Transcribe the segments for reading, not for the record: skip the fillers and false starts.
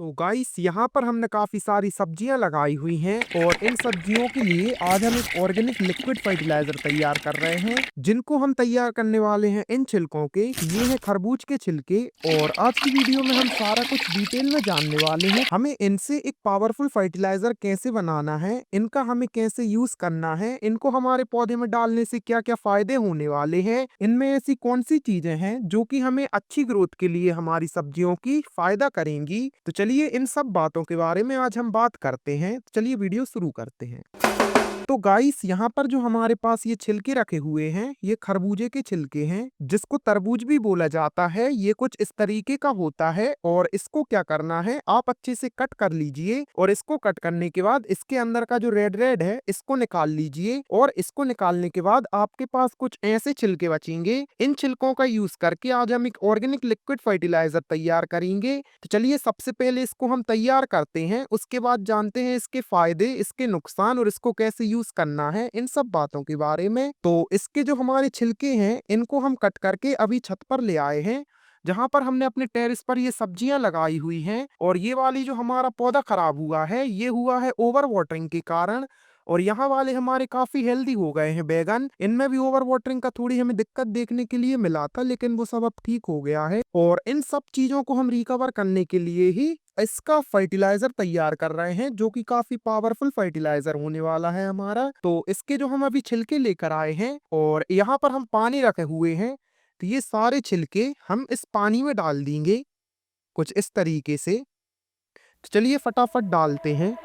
तो गाइस यहाँ पर हमने काफी सारी सब्जियां लगाई हुई हैं और इन सब्जियों के लिए आज हम एक ऑर्गेनिक लिक्विड फर्टिलाइजर तैयार कर रहे हैं जिनको हम तैयार करने वाले हैं इन छिलकों के। ये है खरबूज के छिलके और आज की वीडियो में हम सारा कुछ डिटेल में जानने वाले हैं। हमें इनसे एक पावरफुल फर्टिलाइजर कैसे बनाना है, इनका हमें कैसे यूज करना है, इनको हमारे पौधे में डालने से क्या क्या फायदे होने वाले हैं, इनमें ऐसी कौन सी चीजें हैं जो कि हमें अच्छी ग्रोथ के लिए हमारी सब्जियों की फायदा करेंगी। तो चलिए इन सब बातों के बारे में आज हम बात करते हैं। तो चलिए वीडियो शुरू करते हैं। तो गाइस यहाँ पर जो हमारे पास ये छिलके रखे हुए हैं ये खरबूजे के छिलके हैं जिसको तरबूज भी बोला जाता है। ये कुछ इस तरीके का होता है और इसको क्या करना है, आप अच्छे से कट कर लीजिए और इसको कट करने के बाद इसके अंदर का जो रेड रेड है इसको निकाल लीजिए और इसको निकालने के बाद आपके पास कुछ ऐसे छिलके बचेंगे। इन छिलकों का यूज करके आज हम एक ऑर्गेनिक लिक्विड फर्टिलाइजर तैयार करेंगे। तो चलिए सबसे पहले इसको हम तैयार करते हैं, उसके बाद जानते हैं इसके फायदे, इसके नुकसान और इसको कैसे यूज करना है, इन सब बातों के बारे में। तो इसके जो हमारे छिलके हैं इनको हम कट करके अभी छत पर ले आए हैं जहां पर हमने अपने टेरेस पर ये सब्जियां लगाई हुई हैं। और ये वाली जो हमारा पौधा खराब हुआ है ये हुआ है ओवर वाटरिंग के कारण और यहाँ वाले हमारे काफी हेल्दी हो गए हैं बैगन। इनमें भी ओवर वाटरिंग का थोड़ी हमें दिक्कत देखने के लिए मिला था लेकिन वो सब अब ठीक हो गया है और इन सब चीजों को हम रिकवर करने के लिए ही इसका फर्टिलाइजर तैयार कर रहे हैं जो कि काफी पावरफुल फर्टिलाइजर होने वाला है हमारा। तो इसके जो हम अभी छिलके लेकर आए हैं और यहाँ पर हम पानी रखे हुए हैं, तो ये सारे छिलके हम इस पानी में डाल देंगे कुछ इस तरीके से। तो चलिए फटाफट डालते हैं।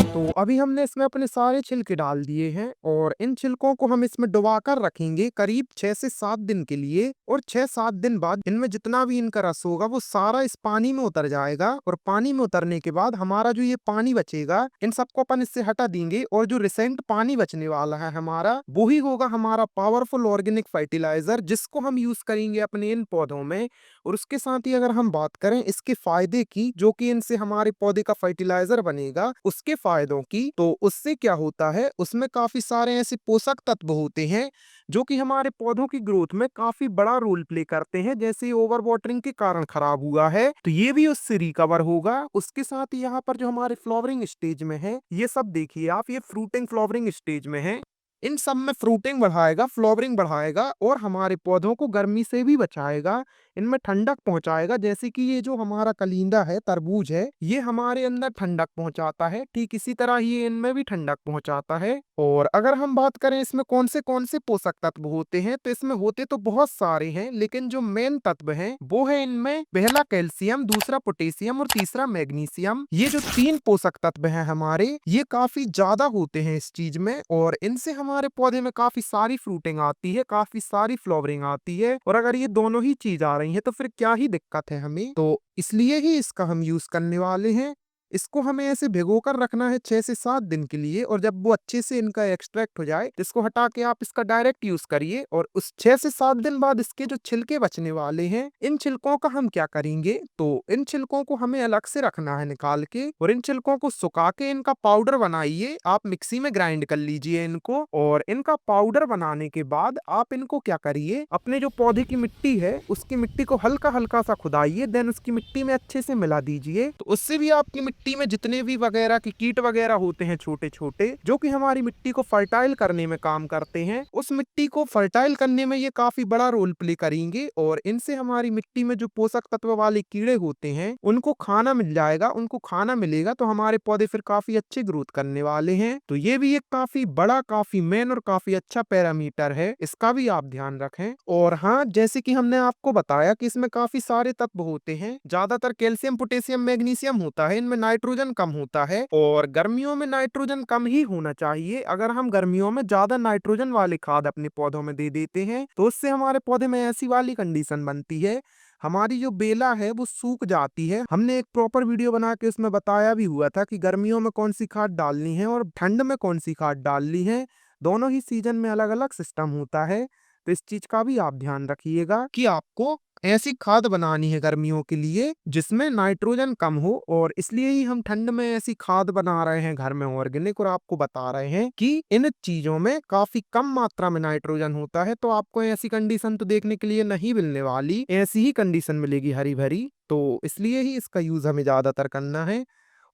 तो अभी हमने इसमें अपने सारे छिलके डाल दिए हैं और इन छिलकों को हम इसमें डुबा कर रखेंगे करीब 6 से 7 दिन के लिए और 6-7 दिन बाद इनमें जितना भी इनका रस होगा वो सारा इस पानी में उतर जाएगा और पानी में उतरने के बाद हमारा जो ये पानी बचेगा इन सबको अपन इससे हटा देंगे और जो रिसेंट पानी बचने वाला है हमारा वो ही होगा हमारा पावरफुल ऑर्गेनिक फर्टिलाइजर जिसको हम यूज करेंगे अपने इन पौधों में। और उसके साथ ही अगर हम बात करें इसके फायदे की, जो कि इनसे हमारे पौधे का फर्टिलाइजर बनेगा, उसके फायदों की, तो उससे क्या होता है उसमें काफी सारे ऐसे पोषक तत्व होते हैं जो कि हमारे पौधों की ग्रोथ में काफी बड़ा रोल प्ले करते हैं। जैसे ओवर वाटरिंग के कारण खराब हुआ है तो ये भी उससे रिकवर होगा। उसके साथ ही यहाँ पर जो हमारे फ्लावरिंग स्टेज में है ये सब देखिए आप, ये फ्रूटिंग फ्लावरिंग स्टेज में है। इन सब में फ्रूटिंग बढ़ाएगा, फ्लावरिंग बढ़ाएगा और हमारे पौधों को गर्मी से भी बचाएगा, इनमें ठंडक पहुंचाएगा। जैसे कि ये जो हमारा कलिंदा है, तरबूज है, ये हमारे अंदर ठंडक पहुंचाता है, ठीक इसी तरह ये इनमें भी ठंडक पहुंचाता है। और अगर हम बात करें इसमें कौन से पोषक तत्व होते हैं तो इसमें होते तो बहुत सारे हैं लेकिन जो मेन तत्व हैं वो है इनमें पहला कैल्शियम, दूसरा पोटेशियम और तीसरा मैग्नीशियम। ये जो 3 पोषक तत्व हैं हमारे ये काफी ज्यादा होते हैं इस चीज में और इनसे हमारे पौधे में काफी सारी फ्रूटिंग आती है, काफी सारी फ्लावरिंग आती है। और अगर ये दोनों ही चीज आ रही है तो फिर क्या ही दिक्कत है हमें। तो इसलिए ही इसका हम यूज करने वाले हैं। इसको हमें ऐसे भिगो कर रखना है 6 से 7 दिन के लिए और जब वो अच्छे से इनका एक्सट्रैक्ट हो जाए इसको हटा के आप इसका डायरेक्ट यूज करिए। और उस 6 से 7 दिन बाद इसके जो छिलके बचने वाले हैं इन छिलकों का हम क्या करेंगे, तो इन छिलकों को हमें अलग से रखना है निकाल के और इन छिलकों को सुखा के इनका पाउडर बनाइए। आप मिक्सी में ग्राइंड कर लीजिए इनको और इनका पाउडर बनाने के बाद आप इनको क्या करिए, अपने जो पौधे की मिट्टी है उसकी मिट्टी को हल्का हल्का सा खुदाइए, देन उसकी मिट्टी में अच्छे से मिला दीजिए। तो उससे भी आपकी मिट्टी में जितने भी वगैरह के कीट वगैरह होते हैं छोटे छोटे जो कि हमारी मिट्टी को फर्टाइल करने में काम करते हैं, उस मिट्टी को फर्टाइल करने में ये काफी बड़ा रोल प्ले करेंगे। और इनसे हमारी मिट्टी में जो पोषक तत्व वाले कीड़े होते हैं उनको खाना मिल जाएगा, उनको खाना मिलेगा तो हमारे पौधे फिर काफी अच्छे ग्रोथ करने वाले हैं। तो ये भी एक काफी बड़ा, काफी मेन और काफी अच्छा पैरामीटर है, इसका भी आप ध्यान रखें। और हाँ, जैसे कि हमने आपको बताया कि इसमें काफी सारे तत्व होते हैं, ज्यादातर कैल्शियम, पोटेशियम, मैग्नीशियम होता है, इनमें नाइट्रोजन कम होता है और गर्मियों में नाइट्रोजन कम ही होना चाहिए। अगर हम गर्मियों में ज्यादा नाइट्रोजन वाले खाद अपने पौधों में दे देते हैं तो उससे हमारे पौधे में ऐसी वाली कंडीशन बनती है, हमारी जो बेला है वो सूख जाती है। हमने एक प्रॉपर वीडियो बना के उसमें बताया भी हुआ था कि गर्मियों में कौन सी खाद डालनी है और ठंड में कौन सी खाद डालनी है, दोनों ही सीजन में अलग अलग सिस्टम होता है। तो इस चीज का भी आप ध्यान रखिएगा कि आपको ऐसी खाद बनानी है गर्मियों के लिए जिसमें नाइट्रोजन कम हो, और इसलिए ही हम ठंड में ऐसी खाद बना रहे हैं घर में ऑर्गेनिक, और आपको बता रहे हैं कि इन चीजों में काफी कम मात्रा में नाइट्रोजन होता है। तो आपको ऐसी कंडीशन तो देखने के लिए नहीं मिलने वाली, ऐसी ही कंडीशन मिलेगी हरी भरी। तो इसलिए ही इसका यूज हमें ज्यादातर करना है।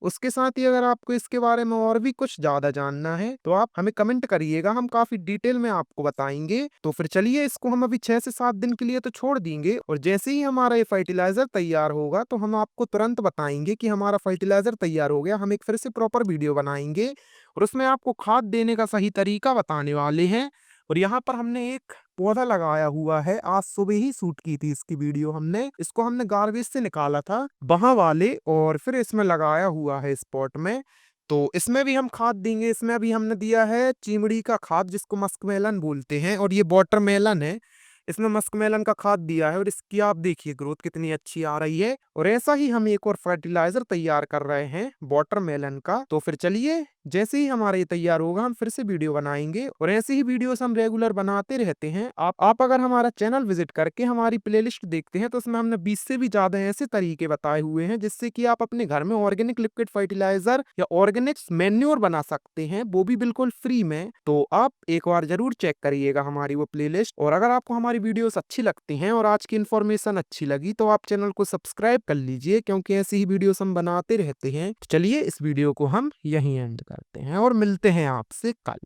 उसके साथ ही अगर आपको इसके बारे में और भी कुछ ज्यादा जानना है तो आप हमें कमेंट करिएगा, हम काफी डिटेल में आपको बताएंगे। तो फिर चलिए, इसको हम अभी 6 से 7 दिन के लिए तो छोड़ देंगे, और जैसे ही हमारा ये फर्टिलाइजर तैयार होगा तो हम आपको तुरंत बताएंगे कि हमारा फर्टिलाइजर तैयार हो गया। हम एक फिर से प्रॉपर वीडियो बनाएंगे और उसमें आपको खाद देने का सही तरीका बताने वाले हैं। और यहाँ पर हमने एक पौधा लगाया हुआ है, आज सुबह ही शूट की थी इसकी वीडियो हमने। इसको हमने गार्बेज से निकाला था वहां वाले, और फिर इसमें लगाया हुआ है स्पॉट में। तो इसमें भी हम खाद देंगे। इसमें अभी हमने दिया है चीमड़ी का खाद जिसको मस्कमेलन बोलते हैं, और ये वाटरमेलन है। इसमें मस्कमेलन का खाद दिया है, और इसकी आप देखिए ग्रोथ कितनी अच्छी आ रही है। और ऐसा ही हम एक और फर्टिलाइजर तैयार कर रहे हैं वाटरमेलन का। तो फिर चलिए, जैसे ही हमारा ये तैयार होगा हम फिर से वीडियो बनाएंगे, और ऐसे ही वीडियोस हम रेगुलर बनाते रहते हैं। आप अगर हमारा चैनल विजिट करके हमारी प्लेलिस्ट देखते हैं तो उसमें हमने 20 से भी ज्यादा ऐसे तरीके बताए हुए हैं जिससे कि आप अपने घर में ऑर्गेनिक लिक्विड फर्टिलाइजर या ऑर्गेनिक मैन्योर बना सकते हैं, वो भी बिल्कुल फ्री में। तो आप एक बार जरूर चेक करिएगा हमारी वो प्लेलिस्ट। और अगर आपको हमारी वीडियोस अच्छी लगती हैं और आज की इन्फॉर्मेशन अच्छी लगी तो आप चैनल को सब्सक्राइब कर लीजिए, क्योंकि ऐसी ही वीडियोस हम बनाते रहते हैं। तो चलिए, इस वीडियो को हम यहीं एंड करते हैं और मिलते हैं आपसे कल।